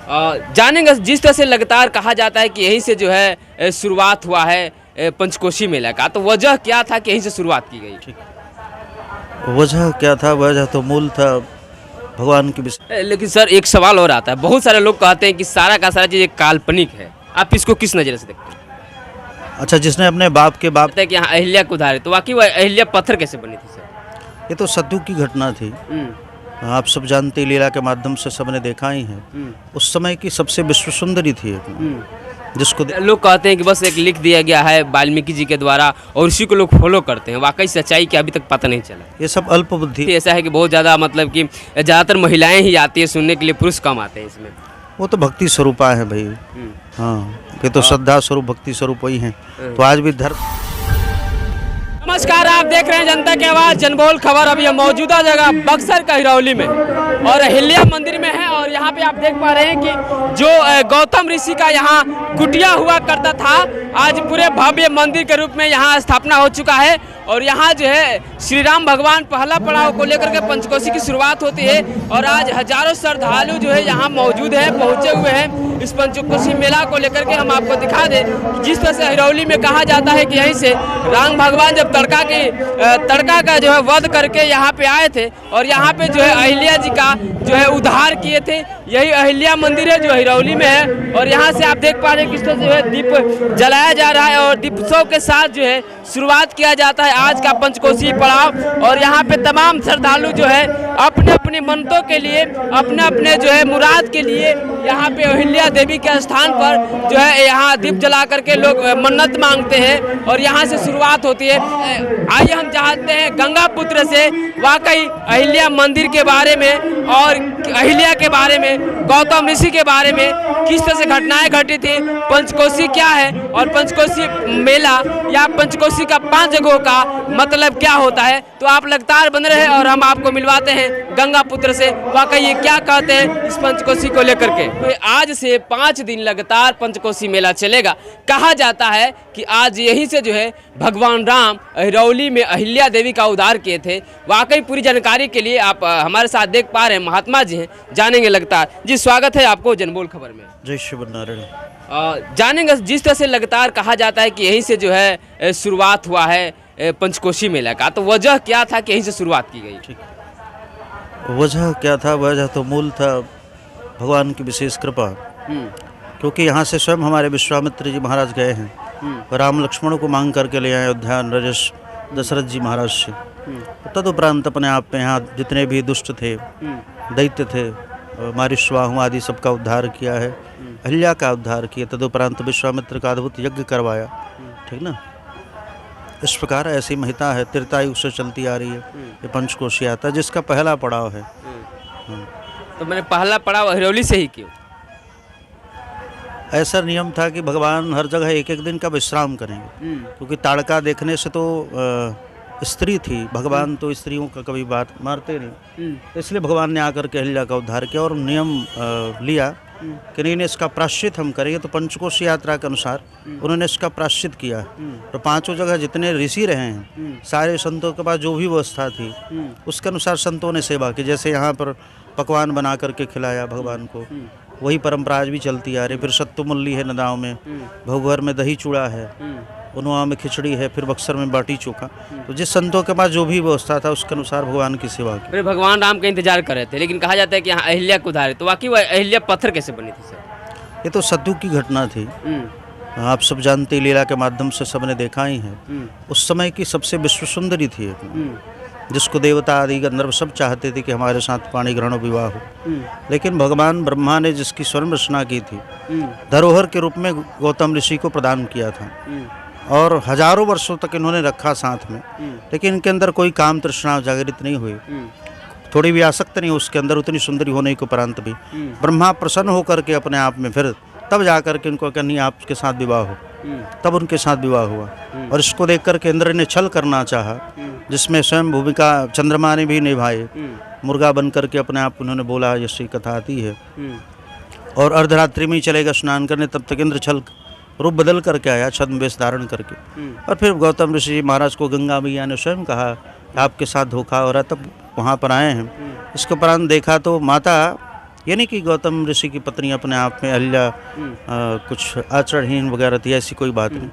जानेंगे जिस तरह से लगातार कहा जाता है कि यहीं से जो है शुरुआत हुआ है पंचकोशी मेला का, तो वजह क्या था कि यहीं से शुरुआत की गई? वजह क्या था? वजह तो मूल था भगवान की विषय। लेकिन सर एक सवाल और आता है, बहुत सारे लोग कहते हैं कि सारा का सारा चीज़ एक काल्पनिक है, आप इसको किस नज़र से देखते हैं? अच्छा, जिसने अपने बाप के बाप, कहते हैं कि यहाँ अहिल्या को उधारे, तो वाकई वो अहिल्या पत्थर कैसे बनी थी सर? ये तो सत्युग की घटना थी। आप सब जानते, लीला के माध्यम से सबने देखा ही है। उस समय की सबसे विश्व सुंदरी थी जिसको लोग कहते हैं कि बस एक लिख दिया गया है वाल्मीकि जी के द्वारा और उसी को लोग फॉलो करते हैं, वाकई सच्चाई की अभी तक पता नहीं चला। ये सब अल्प बुद्धि। ऐसा है कि बहुत ज़्यादा मतलब कि ज़्यादातर महिलाएं ही आती है सुनने के लिए, पुरुष कम आते हैं इसमें। वो तो भक्ति स्वरूपा है भाई। हाँ, ये तो श्रद्धा स्वरूप भक्ति स्वरूप वही है। तो आज भी धर्म। नमस्कार, आप देख रहे हैं जनता की आवाज़ जनबोल खबर। अभी हम मौजूदा जगह बक्सर का हिरौली में और अहिल्या मंदिर में है और यहाँ पे आप देख पा रहे हैं कि जो गौतम ऋषि का यहाँ कुटिया हुआ करता था, आज पूरे भव्य मंदिर के रूप में यहाँ स्थापना हो चुका है। और यहाँ जो है श्री राम भगवान पहला पड़ाव को लेकर के पंचकोशी की शुरुआत होती है और आज हजारों श्रद्धालु जो है यहाँ मौजूद है, पहुँचे हुए हैं इस पंचकोशी मेला को लेकर के। हम आपको दिखा दें कि जिस तरह से हिरौली में कहा जाता है कि यहीं से राम भगवान जब तड़का का जो है वध करके यहाँ पे आए थे और यहाँ पे जो है अहिल्या जी का जो है उद्धार किए थे। यही अहिल्या मंदिर है जो हिरौली में है और यहाँ से आप देख पा रहे हैं किस तरह जो है दीप जलाया जा रहा है और दीपोत्सव के साथ जो है शुरुआत किया जाता है आज का पंचकोशी पड़ाव। और यहाँ पे तमाम श्रद्धालु जो है अपने अपनी मन्नतों के लिए, अपने अपने जो है मुराद के लिए यहाँ पे अहिल्या देवी के स्थान पर जो है यहाँ दीप जला करके लोग मन्नत मांगते हैं और यहाँ से शुरुआत होती है। आइए हम जानते हैं गंगापुत्र से वाकई अहिल्या मंदिर के बारे में और अहिल्या के बारे में, गौतम ऋषि के बारे में, किस तरह से घटनाएं घटी थी, पंचकोशी क्या है और पंचकोशी मेला या पंचकोशी का 5 जगहों का मतलब क्या होता है। तो आप लगातार बन रहे हैं और हम आपको मिलवाते हैं गंगापुत्र से वाकई ये क्या कहते हैं इस पंचकोशी को लेकर के। तो आज से 5 दिन लगातार पंचकोशी मेला चलेगा। कहा जाता है कि आज यहीं से जो है भगवान राम हिरौली में अहिल्या देवी का उद्धार किए थे। वाकई पूरी जानकारी के लिए आप हमारे साथ देख पा रहे हैं महात्मा जी हैं, जानेंगे लगातार। जी स्वागत है आपको जनबोल खबर में। जय शिव नारायण। जानेंगे जिस तरह से लगातार कहा जाता है कि यहीं से जो है शुरुआत हुआ है पंचकोशी मेला का, तो वजह क्या था कि यहीं से शुरुआत की गई? वजह क्या था? वजह तो मूल था भगवान की विशेष कृपा। क्योंकि यहाँ से स्वयं हमारे विश्वामित्र जी महाराज गए हैं, राम लक्ष्मण को मांग करके ले आए अयोध्या नरेश दशरथ जी महाराज से। तदुपरांत अपने आप में यहाँ जितने भी दुष्ट थे, दैत्य थे, मारिश्वाहु आदि सबका उद्धार किया है, अहिल्या का उद्धार किया। तदुपरांत विश्वामित्र का अद्भुत यज्ञ करवाया, ठीक ना। इस प्रकार ऐसी महिता है, त्रेतायुग से चलती आ रही है। ये पंचकोशी आता है जिसका पहला पड़ाव है। तो मैंने पहला पड़ाव हिरौली से ही क्यों? ऐसा नियम था कि भगवान हर जगह एक एक दिन का विश्राम करेंगे, क्योंकि ताड़का देखने से तो स्त्री थी, भगवान तो स्त्रियों का कभी बात मारते नहीं। तो इसलिए भगवान ने आकर के अहिल्या का उद्धार किया और नियम लिया कि नहीं इसका प्रायश्चित हम करेंगे। तो पंचकोशी यात्रा के अनुसार उन्होंने इसका प्रायश्चित किया। तो 5 जगह जितने ऋषि रहे हैं, सारे संतों के पास जो भी व्यवस्था थी उसके अनुसार संतों ने सेवा की। जैसे यहाँ पर पकवान बना करके खिलाया भगवान को, वही परंपरा आज भी चलती आ रही। फिर सत्तुमल्ली है नदाओं में, भगवर में दही चूड़ा है, उन्वा में खिचड़ी है, फिर बक्सर में बाटी चोखा। तो जिस संतों के पास जो भी व्यवस्था था उसके अनुसार भगवान की सेवा की। फिर भगवान राम का इंतजार कर रहे थे, लेकिन कहा जाता है कि यहाँ अहिल्या को उधारे, तो वाकई वो अहिल्या पत्थर कैसे बनी थी सर? ये तो सत्युग की घटना थी। आप सब जानते, लीला के माध्यम से सबने देखा ही है। उस समय की सबसे विश्व सुंदरी थी, जिसको देवता आदि गंधर्व सब चाहते थे कि हमारे साथ पाणी ग्रहण विवाह हो। लेकिन भगवान ब्रह्मा ने जिसकी स्वर्ण रचना की थी, धरोहर के रूप में गौतम ऋषि को प्रदान किया था और हजारों वर्षों तक इन्होंने रखा साथ में। लेकिन इनके अंदर कोई काम तृष्णा जागृत नहीं हुई, थोड़ी भी आसक्त नहीं उसके अंदर, उतनी सुंदरी होने के उपरांत भी। ब्रह्मा प्रसन्न होकर के अपने आप में फिर तब जाकर के इनको कहनी आपके साथ विवाह हो, तब उनके साथ विवाह हुआ। और इसको देख करके इंद्र ने छल करना चाहा, जिसमें स्वयं भूमिका चंद्रमा ने भी निभाई। मुर्गा बन करके अपने आप उन्होंने बोला, जैसी कथा आती है। और अर्धरात्रि में ही चलेगा स्नान करने, तब तक इंद्र छल रूप बदल करके आया, छद्म वेश धारण करके। और फिर गौतम ऋषि महाराज को गंगा मैया ने स्वयं कहा आपके साथ धोखा हो रहा, तब वहाँ पर आए हैं। इसके उपरांत देखा तो माता ये नहीं कि गौतम ऋषि की पत्नी अपने आप में अहिल्या कुछ आचरणहीन वगैरह थी, ऐसी कोई बात नहीं।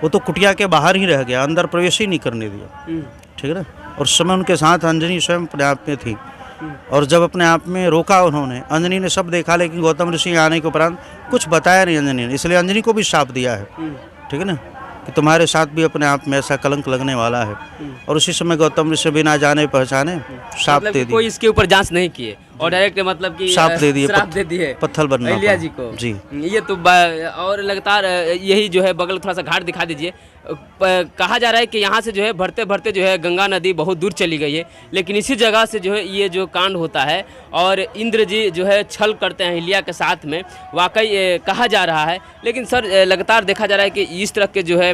वो तो कुटिया के बाहर ही रह गया, अंदर प्रवेश ही नहीं करने दिया, ठीक है ना। और उस समय उनके साथ अंजनी स्वयं अपने आप में थी, और जब अपने आप में रोका उन्होंने, अंजनी ने सब देखा, लेकिन गौतम ऋषि आने के उपरांत कुछ बताया नहीं अंजनी ने, इसलिए अंजनी को भी श्राप दिया है, ठीक है ना, कि तुम्हारे साथ भी अपने आप में ऐसा कलंक लगने वाला है। और उसी समय गौतम ऋषि बिना जाने पहचाने श्राप मतलब दे दिया, कोई इसके ऊपर जांच नहीं किए और डायरेक्ट मतलब कि श्राप दे दिए, श्राप दे दिए पत्थर बनना अहिल्या जी को। जी। ये तो और लगातार यही जो है बगल थोड़ा सा घाट दिखा दीजिए। कहा जा रहा है कि यहाँ से जो है भरते भरते जो है गंगा नदी बहुत दूर चली गई है, लेकिन इसी जगह से जो है ये जो कांड होता है और इंद्र जी जो है छल करते हैं अहिल्या के साथ में, वाकई कहा जा रहा है। लेकिन सर लगातार देखा जा रहा है कि इस तरह के जो है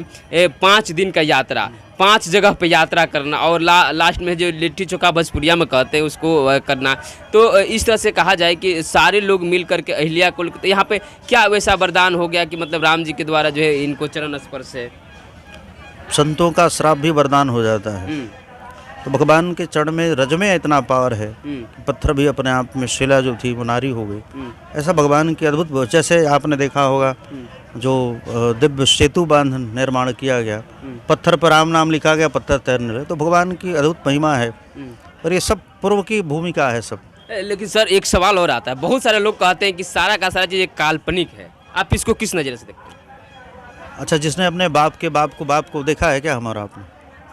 5 दिन का यात्रा, 5 जगह पे यात्रा करना और लास्ट में जो लिट्टी चोखा भोजपुरिया में कहते हैं उसको करना, तो इस तरह से कहा जाए कि सारे लोग मिल करके अहिल्या को, तो यहाँ पे क्या वैसा वरदान हो गया कि मतलब राम जी के द्वारा जो है इनको चरण स्पर्श है? संतों का श्राप भी वरदान हो जाता है। तो भगवान के चरण में रज में इतना पावर है कि पत्थर भी अपने आप में, शिला जो थी वो नारी हो गई। ऐसा भगवान की अद्भुत, जैसे आपने देखा होगा जो दिव्य सेतु बांध निर्माण किया गया, पत्थर पर राम नाम लिखा गया, पत्थर तैरने लगे, तो भगवान की अद्भुत महिमा है। और ये सब पूर्व की भूमिका है सब। लेकिन सर एक सवाल और आता है, बहुत सारे लोग कहते हैं कि सारा का सारा चीज़ एक काल्पनिक है, आप इसको किस नज़र से देखते हैं? अच्छा, जिसने अपने बाप के बाप को देखा है क्या हमारा? आपने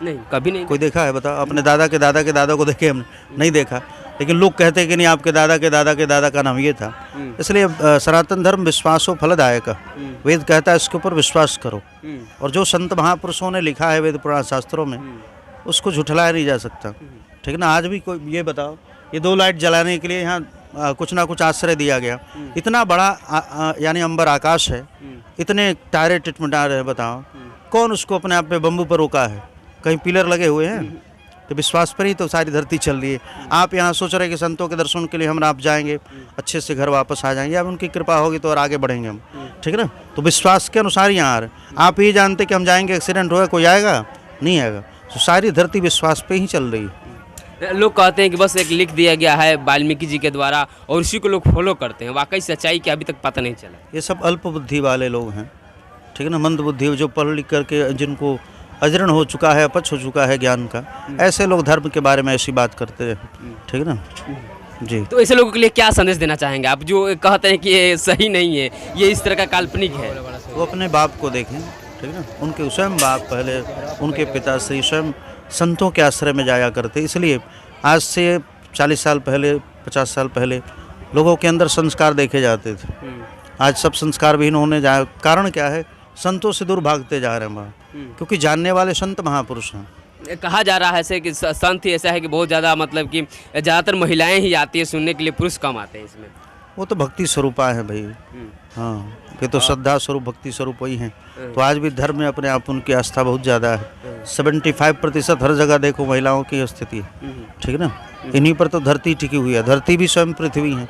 नहीं, कभी नहीं। कोई देखा है बताओ? अपने दादा के दादा को देखे हमने? नहीं देखा। लेकिन लोग कहते हैं कि नहीं, आपके दादा के दादा का नाम ये था। इसलिए सनातन धर्म विश्वासो फलदायक, वेद कहता है इसके ऊपर विश्वास करो। और जो संत महापुरुषों ने लिखा है वेद पुराण शास्त्रों में, उसको झुठलाया नहीं जा सकता, ठीक है ना। आज भी कोई ये बताओ, ये 2 लाइट जलाने के लिए यहाँ कुछ ना कुछ आश्रय दिया गया, इतना बड़ा यानी अंबर आकाश है, इतने तारे टिटमिटा रहे हैं, बताओ कौन उसको अपने आप में बम्बू पर रोका है? कहीं पिलर लगे हुए हैं? तो विश्वास पर ही तो सारी धरती चल रही है। आप यहाँ सोच रहे हैं कि संतों के दर्शन के लिए हम आप जाएंगे, अच्छे से घर वापस आ जाएंगे, अब उनकी कृपा होगी तो और आगे बढ़ेंगे हम, ठीक है ना। तो विश्वास के अनुसार यहाँ आ रहे। आप ये जानते कि हम जाएंगे, एक्सीडेंट होगा, कोई आएगा? नहीं आएगा। तो सारी धरती विश्वास पे ही चल रही है। लोग कहते हैं कि बस एक लिख दिया गया है वाल्मीकि जी के द्वारा और उसी को लोग फॉलो करते हैं, वाकई सच्चाई की अभी तक पता नहीं चला। ये सब अल्प बुद्धि वाले लोग हैं, ठीक है ना, मंद बुद्धि, जो पढ़ लिख करके जिनको अजरण हो चुका है, अपच हो चुका है ज्ञान का, ऐसे लोग धर्म के बारे में ऐसी बात करते हैं, ठीक है ना जी। तो ऐसे लोगों के लिए क्या संदेश देना चाहेंगे आप, जो कहते हैं कि ये सही नहीं है, ये इस तरह का काल्पनिक है? वो अपने बाप को देखें, ठीक है ना। उनके स्वयं बाप, पहले उनके पिताश्री स्वयं संतों के आश्रय में जाया करते, इसलिए आज से 40 साल पहले, 50 साल पहले लोगों के अंदर संस्कार देखे जाते थे। आज सब संस्कार विहीन होने जाए, कारण क्या है? संतों से दूर भागते जा रहे हैं, क्योंकि जानने वाले संत महापुरुष हैं। कहा जा रहा है ऐसे कि संत ही ऐसा है कि बहुत ज़्यादा, मतलब कि ज़्यादातर महिलाएं ही आती है सुनने के लिए, पुरुष कम आते हैं इसमें। वो तो भक्ति स्वरूपा है भाई, हाँ, ये तो श्रद्धा स्वरूप, भक्ति स्वरूप वही हैं। तो आज भी धर्म में अपने आप उनकी आस्था बहुत ज़्यादा है। 75% हर जगह देखो महिलाओं की स्थिति है, ठीक है ना। इन्हीं पर तो धरती टिकी हुई है, धरती भी स्वयं पृथ्वी है,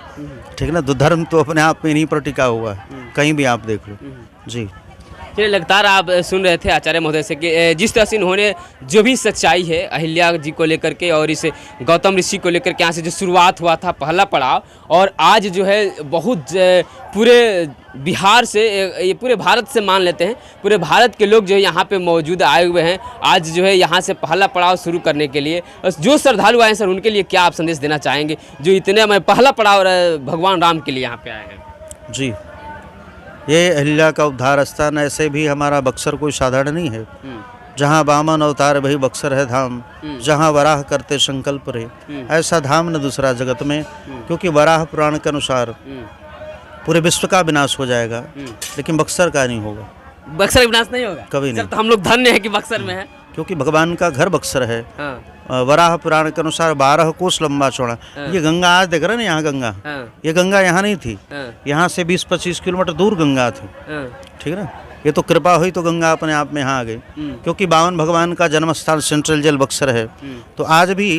ठीक है ना। तो धर्म तो अपने आप में इन्हीं पर टिका हुआ है, कहीं भी आप देख लो जी। चलिए, लगातार आप सुन रहे थे आचार्य महोदय से कि जिस तरह से इन्होंने जो भी सच्चाई है अहिल्या जी को लेकर के और इस गौतम ऋषि को लेकर के, यहाँ से जो शुरुआत हुआ था पहला पड़ाव, और आज जो है बहुत पूरे बिहार से, ये पूरे भारत से मान लेते हैं, पूरे भारत के लोग जो है यहाँ पे मौजूद आए हुए हैं आज जो है यहाँ से पहला पड़ाव शुरू करने के लिए। जो श्रद्धालु आए हैं सर, उनके लिए क्या आप संदेश देना चाहेंगे, जो इतने पहला पड़ाव भगवान राम के लिए यहाँ पे आए हैं? जी, ये अहिल्या का उद्धार स्थान, ऐसे भी हमारा बक्सर कोई साधारण नहीं है। जहाँ वामन अवतार वही बक्सर है धाम, जहाँ वराह करते संकल्प रहे, ऐसा धाम न दूसरा जगत में। क्योंकि वराह पुराण के अनुसार पूरे विश्व का विनाश हो जाएगा, लेकिन बक्सर का नहीं होगा। बक्सर का विनाश नहीं होगा कभी नहीं। तो हम लोग धन्य है कि बक्सर में है, क्योंकि भगवान का घर बक्सर है। हाँ। वराह पुराण के अनुसार 12 कोस लंबा चौड़ा। ये गंगा आज देख रहे हैं ना, यहाँ गंगा, ये गंगा यहाँ नहीं थी, यहाँ से 20-25 किलोमीटर दूर गंगा थी, ठीक है ना। ये तो कृपा हुई तो गंगा अपने आप में यहाँ आ गई, क्योंकि बावन भगवान का जन्म स्थान सेंट्रल जेल बक्सर है। तो आज भी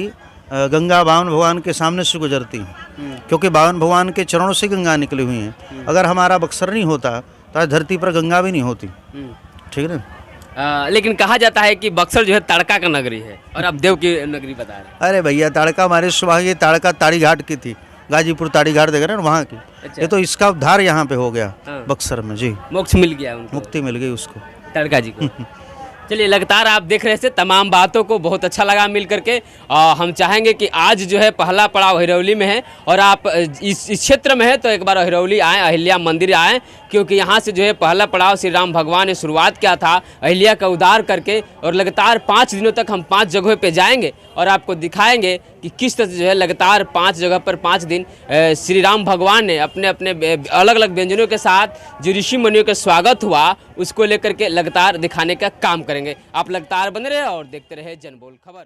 गंगा बावन भगवान के सामने से गुजरती है, क्योंकि बावन भगवान के चरणों से गंगा निकली हुई हैं। अगर हमारा बक्सर नहीं होता तो आज धरती पर गंगा भी नहीं होती, ठीक है ना। लेकिन कहा जाता है कि बक्सर जो है ताड़का का नगरी है और आप देव की नगरी बता रहे हैं। अरे भैया, ताड़का हमारे सुबह ये ताड़का ताड़ी घाट की थी, गाजीपुर ताड़ीघाट देख रहे हैं ना, वहाँ की। अच्छा। ये तो इसका उद्धार यहाँ पे हो गया हाँ। बक्सर में जी, मोक्ष मिल गया उनको, मुक्ति मिल गई उसको। तड़का जी को। चलिए, लगातार आप देख रहे थे तमाम बातों को, बहुत अच्छा लगा मिल करके। हम चाहेंगे कि आज जो है पहला पड़ाव हिरौली में है और आप इस क्षेत्र में है तो एक बार हिरौली आएँ, अहिल्या मंदिर आएँ, क्योंकि यहाँ से जो है पहला पड़ाव श्री राम भगवान ने शुरुआत किया था अहिल्या का उद्धार करके। और लगातार 5 दिनों तक हम 5 जगहों पे जाएंगे और आपको दिखाएंगे कि किस तरह से जो है लगातार 5 जगह पर 5 दिन श्री राम भगवान ने अपने अपने अलग अलग व्यंजनों के साथ जो ऋषि मुनियों का स्वागत हुआ उसको लेकर के लगातार दिखाने का काम करेंगे। आप लगातार बने रहे और देखते रहे जनबोल खबर।